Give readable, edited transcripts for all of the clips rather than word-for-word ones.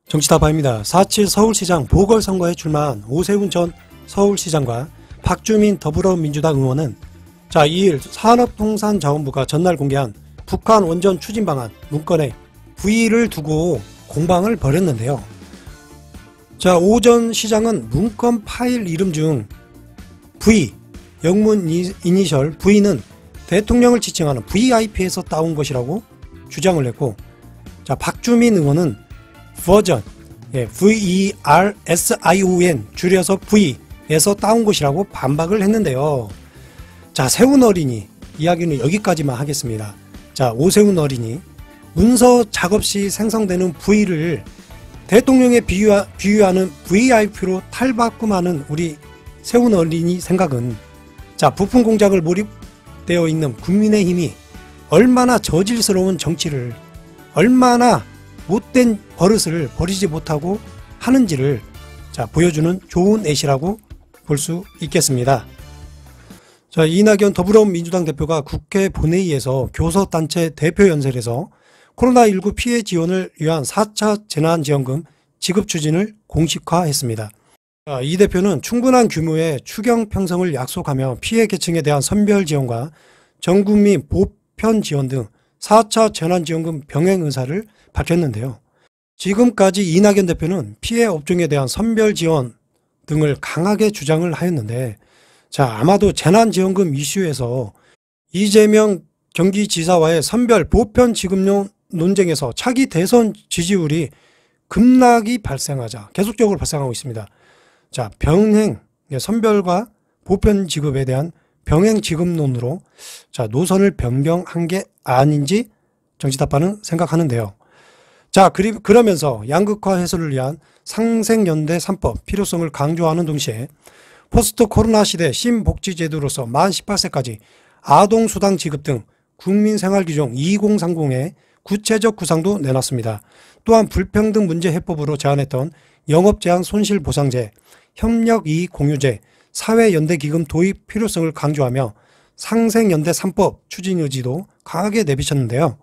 정치타파입니다. 4.7 서울시장 보궐선거에 출마한 오세훈 전 서울시장과 박주민 더불어민주당 의원은 2일 산업통상자원부가 전날 공개한 북한 원전 추진 방안 문건에 V를 두고 공방을 벌였는데요. 오 전 시장은 문건 파일 이름 중 V, 영문 이니셜 V는 대통령을 지칭하는 VIP에서 따온 것이라고 주장을 했고, 박주민 의원은 버전, VERSION 줄여서 V에서 따온 것이라고 반박을 했는데요. 세훈 어린이 이야기는 여기까지만 하겠습니다. 오세훈 어린이, 문서 작업 시 생성되는 V를 대통령에 비유하는 VIP로 탈바꿈하는 우리 세훈 어린이 생각은 부품 공작을 몰입되어 있는 국민의힘이 얼마나 저질스러운 정치를, 얼마나 못된 버릇을 버리지 못하고 하는지를 보여주는 좋은 예시라고 볼 수 있겠습니다. 이낙연 더불어민주당 대표가 국회 본회의에서 교섭단체 대표연설에서 코로나19 피해 지원을 위한 4차 재난지원금 지급 추진을 공식화했습니다. 이 대표는 충분한 규모의 추경 편성을 약속하며 피해 계층에 대한 선별 지원과 전국민 보편 지원 등 4차 재난지원금 병행 의사를 밝혔는데요. 지금까지 이낙연 대표는 피해 업종에 대한 선별 지원 등을 강하게 주장을 하였는데, 아마도 재난지원금 이슈에서 이재명 경기지사와의 선별 보편 지급용 논쟁에서 차기 대선 지지율이 급락이 발생하자 계속적으로 발생하고 있습니다. 병행, 선별과 보편 지급에 대한 병행 지급론으로 노선을 변경한 게 아닌지 정치타파는 생각하는데요. 그러면서 양극화 해소를 위한 상생연대 3법 필요성을 강조하는 동시에 포스트 코로나 시대 신복지제도로서 만 18세까지 아동수당 지급 등 국민생활규정 2030의 구체적 구상도 내놨습니다. 또한 불평등 문제 해법으로 제안했던 영업제한 손실보상제, 협력이익공유제, 사회연대기금 도입 필요성을 강조하며 상생연대 3법 추진 의지도 강하게 내비쳤는데요.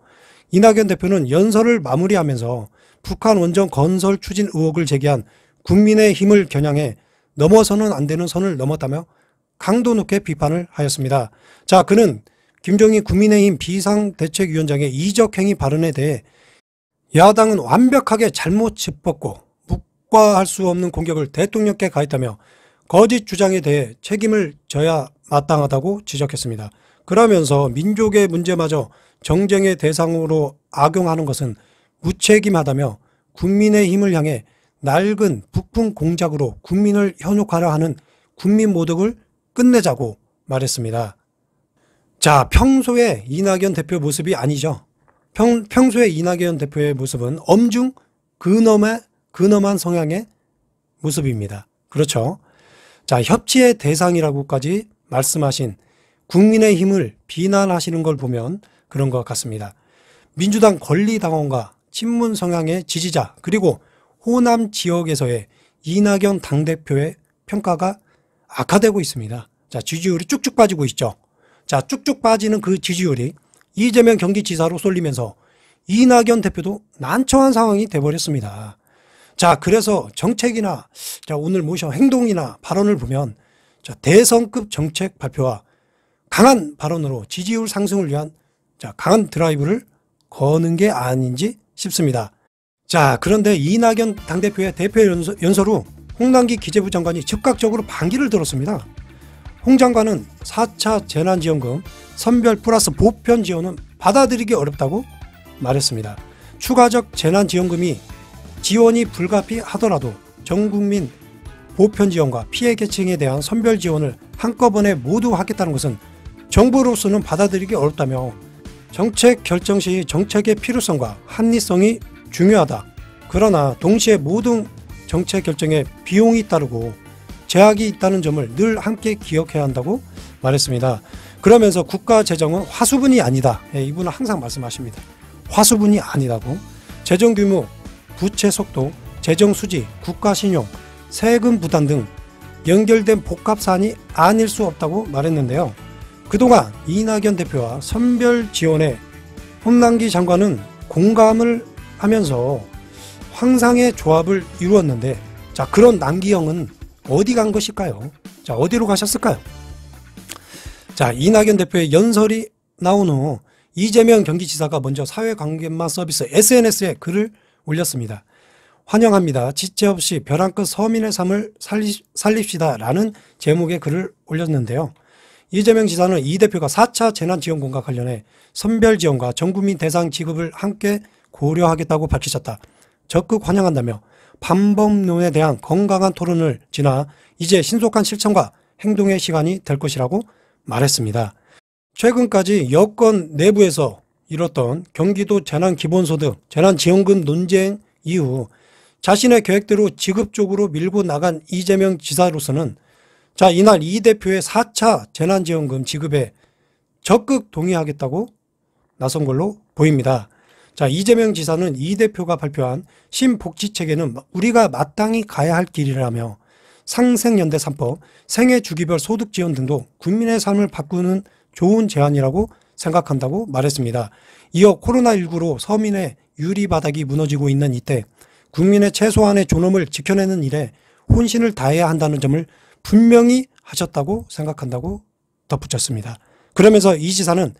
이낙연 대표는 연설을 마무리하면서 북한 원전 건설 추진 의혹을 제기한 국민의힘을 겨냥해 넘어서는 안 되는 선을 넘었다며 강도 높게 비판을 하였습니다. 그는 김종인 국민의힘 비상대책위원장의 이적행위 발언에 대해 야당은 완벽하게 잘못 짚었고 묵과할 수 없는 공격을 대통령께 가했다며 거짓 주장에 대해 책임을 져야 마땅하다고 지적했습니다. 그러면서 민족의 문제마저 정쟁의 대상으로 악용하는 것은 무책임하다며 국민의힘을 향해 낡은 북풍 공작으로 국민을 현혹하려 하는 국민 모독을 끝내자고 말했습니다. 평소에 이낙연 대표 모습이 아니죠. 평소에 이낙연 대표의 모습은 엄중 근엄한 성향의 모습입니다. 그렇죠. 협치의 대상이라고까지 말씀하신 국민의힘을 비난하시는 걸 보면 그런 것 같습니다. 민주당 권리당원과 친문 성향의 지지자, 그리고 호남 지역에서의 이낙연 당대표의 평가가 악화되고 있습니다. 지지율이 쭉쭉 빠지고 있죠. 쭉쭉 빠지는 그 지지율이 이재명 경기지사로 쏠리면서 이낙연 대표도 난처한 상황이 돼버렸습니다. 그래서 정책이나 오늘 모셔 행동이나 발언을 보면 대선급 정책 발표와 강한 발언으로 지지율 상승을 위한 강한 드라이브를 거는 게 아닌지 싶습니다. 그런데 이낙연 당대표의 대표 연설 후 홍남기 기재부 장관이 즉각적으로 반기를 들었습니다. 홍 장관은 4차 재난지원금 선별 플러스 보편 지원은 받아들이기 어렵다고 말했습니다. 추가적 재난지원금이 지원이 불가피하더라도 전국민 보편 지원과 피해 계층에 대한 선별 지원을 한꺼번에 모두 하겠다는 것은 정부로서는 받아들이기 어렵다며 정책 결정 시 정책의 필요성과 합리성이 중요하다. 그러나 동시에 모든 정책 결정에 비용이 따르고 제약이 있다는 점을 늘 함께 기억해야 한다고 말했습니다. 그러면서 국가 재정은 화수분이 아니다. 이분은 항상 말씀하십니다. 화수분이 아니라고. 재정 규모, 부채 속도, 재정 수지, 국가 신용, 세금 부담 등 연결된 복합 사안이 아닐 수 없다고 말했는데요. 그동안 이낙연 대표와 선별 지원에 홍남기 장관은 공감을 하면서 황상의 조합을 이루었는데, 자, 그런 남기영은 어디 간 것일까요? 자, 어디로 가셨을까요? 자, 이낙연 대표의 연설이 나온 후 이재명 경기지사가 먼저 사회관계망 서비스 SNS에 글을 올렸습니다. 환영합니다. 지체 없이 벼랑 끝 서민의 삶을 살립시다 라는 제목의 글을 올렸는데요. 이재명 지사는 이 대표가 4차 재난지원금과 관련해 선별지원과 전국민 대상 지급을 함께 고려하겠다고 밝히셨다. 적극 환영한다며 반법론에 대한 건강한 토론을 지나 이제 신속한 실천과 행동의 시간이 될 것이라고 말했습니다. 최근까지 여권 내부에서 이뤘던 경기도 재난기본소득, 재난지원금 논쟁 이후 자신의 계획대로 지급 쪽으로 밀고 나간 이재명 지사로서는 자, 이날 이 대표의 4차 재난지원금 지급에 적극 동의하겠다고 나선 걸로 보입니다. 자, 이재명 지사는 이 대표가 발표한 신복지체계는 우리가 마땅히 가야 할 길이라며 상생연대 3법, 생애주기별 소득지원 등도 국민의 삶을 바꾸는 좋은 제안이라고 생각한다고 말했습니다. 이어 코로나19로 서민의 유리바닥이 무너지고 있는 이때 국민의 최소한의 존엄을 지켜내는 일에 혼신을 다해야 한다는 점을 분명히 하셨다고 생각한다고 덧붙였습니다. 그러면서 이 지사는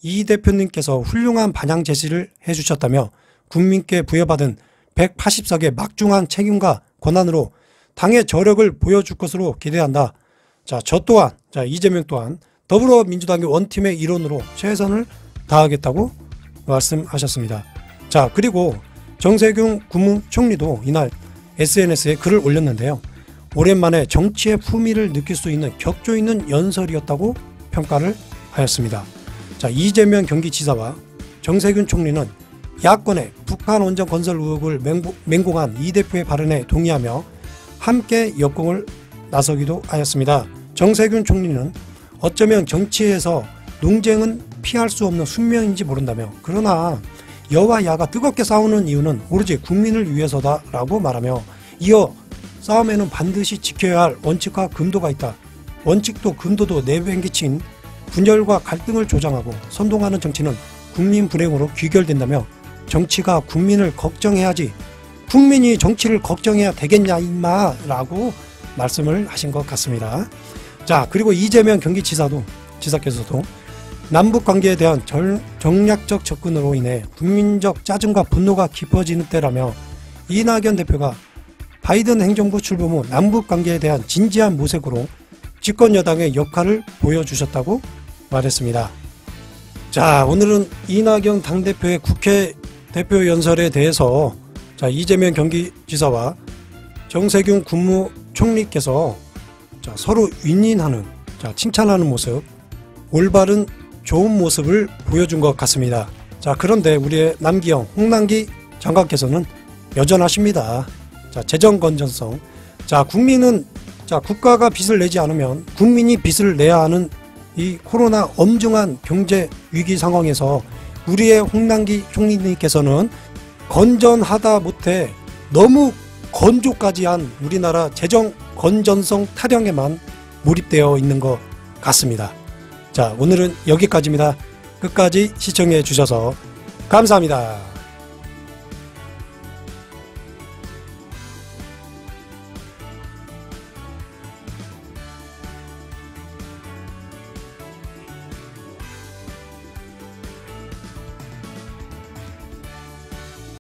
이 대표님께서 훌륭한 반향 제시를 해주셨다며 국민께 부여받은 180석의 막중한 책임과 권한으로 당의 저력을 보여줄 것으로 기대한다. 자, 저 또한, 자, 이재명 또한 더불어민주당의 원팀의 일원으로 최선을 다하겠다고 말씀하셨습니다. 자, 그리고 정세균 국무총리도 이날 SNS에 글을 올렸는데요. 오랜만에 정치의 품위를 느낄 수 있는 격조 있는 연설이었다고 평가를 하였습니다. 자, 이재명 경기지사와 정세균 총리는 야권의 북한 원전 건설 의혹을 맹공한 이 대표의 발언에 동의하며 함께 역공을 나서기도 하였습니다. 정세균 총리는 어쩌면 정치에서 논쟁은 피할 수 없는 숙명인지 모른다며 그러나 여와 야가 뜨겁게 싸우는 이유는 오로지 국민을 위해서다라고 말하며 이어 싸움에는 반드시 지켜야 할 원칙과 금도가 있다. 원칙도 금도도 내팽개친 분열과 갈등을 조장하고 선동하는 정치는 국민 불행으로 귀결된다며 정치가 국민을 걱정해야지 국민이 정치를 걱정해야 되겠냐 임마라고 말씀을 하신 것 같습니다. 자, 그리고 이재명 지사께서도 남북관계에 대한 정략적 접근으로 인해 국민적 짜증과 분노가 깊어지는 때라며 이낙연 대표가 바이든 행정부 출범 후 남북관계에 대한 진지한 모색으로 집권여당의 역할을 보여주셨다고 말했습니다. 자, 오늘은 이낙연 당대표의 국회 대표 연설에 대해서 자, 이재명 경기지사와 정세균 국무총리께서 자, 서로 윈윈하는, 자, 칭찬하는 모습, 올바른 좋은 모습을 보여준 것 같습니다. 자, 그런데 우리의 남기영, 홍남기 장관께서는 여전하십니다. 자, 재정 건전성. 자, 국민은, 자, 국가가 빚을 내지 않으면 국민이 빚을 내야 하는 이 코로나 엄중한 경제 위기 상황에서 우리의 홍남기 총리님께서는 건전하다 못해 너무 건조까지 한 우리나라 재정 건전성 타령에만 몰입되어 있는 것 같습니다. 자, 오늘은 여기까지입니다. 끝까지 시청해 주셔서 감사합니다.